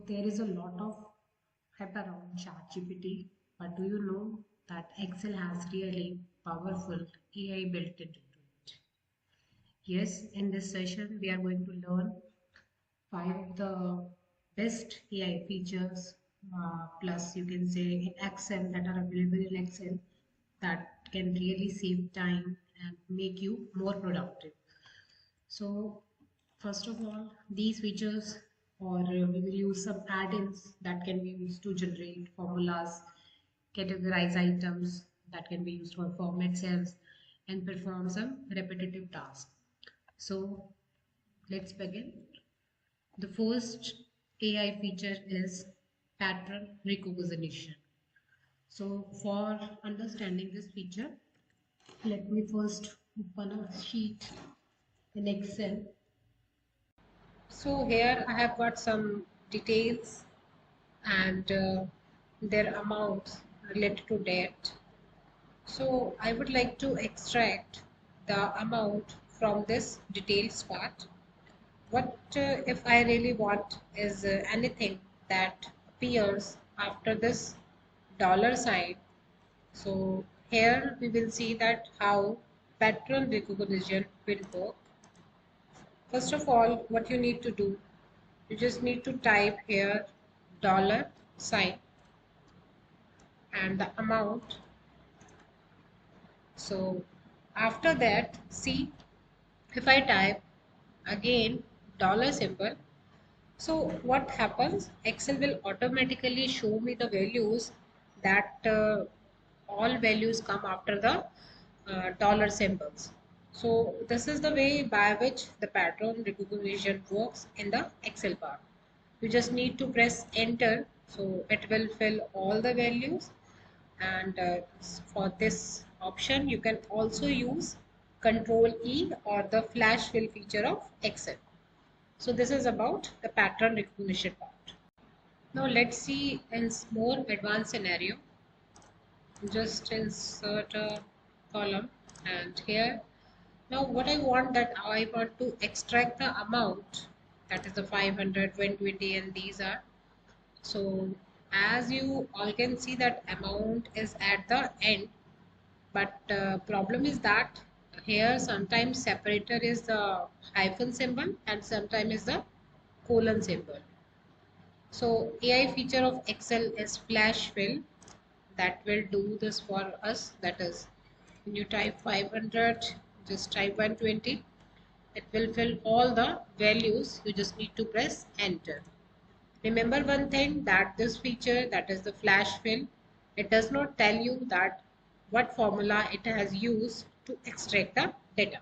There is a lot of hype around ChatGPT, but do you know that Excel has really powerful AI built into it? Yes, in this session, we are going to learn five of the best AI features, plus you can say in Excel that are available in Excel that can really save time and make you more productive. So, first of all, these features, or we will use some add-ins that can be used to generate formulas, categorize items that can be used for format cells, and perform some repetitive tasks. So, let's begin. The first AI feature is pattern recognition. So, for understanding this feature, let me first open a sheet in Excel. So here I have got some details and their amounts related to debt. So I would like to extract the amount from this details part. What if I really want is anything that appears after this dollar sign. So here we will see that how pattern recognition will work. First of all, what you need to do, you just need to type here dollar sign and the amount. So after that, see, if I type again dollar symbol, so what happens? Excel will automatically show me the values that all values come after the dollar symbols. So this is the way by which the pattern recognition works in the Excel bar. You just need to press enter, so it will fill all the values. And for this option, you can also use Control E or the flash fill feature of Excel. So this is about the pattern recognition part. Now let's see in more advanced scenario. Just insert a column and here. Now what I want, that I want to extract the amount, that is the 500, 120, and these are. So as you all can see that amount is at the end, but problem is that here sometimes separator is the hyphen symbol and sometimes is the colon symbol. So AI feature of Excel is flash fill that will do this for us. That is, when you type 500, just type 120. It will fill all the values. You just need to press enter. Remember one thing, that this feature, that is the flash fill, it does not tell you that what formula it has used to extract the data.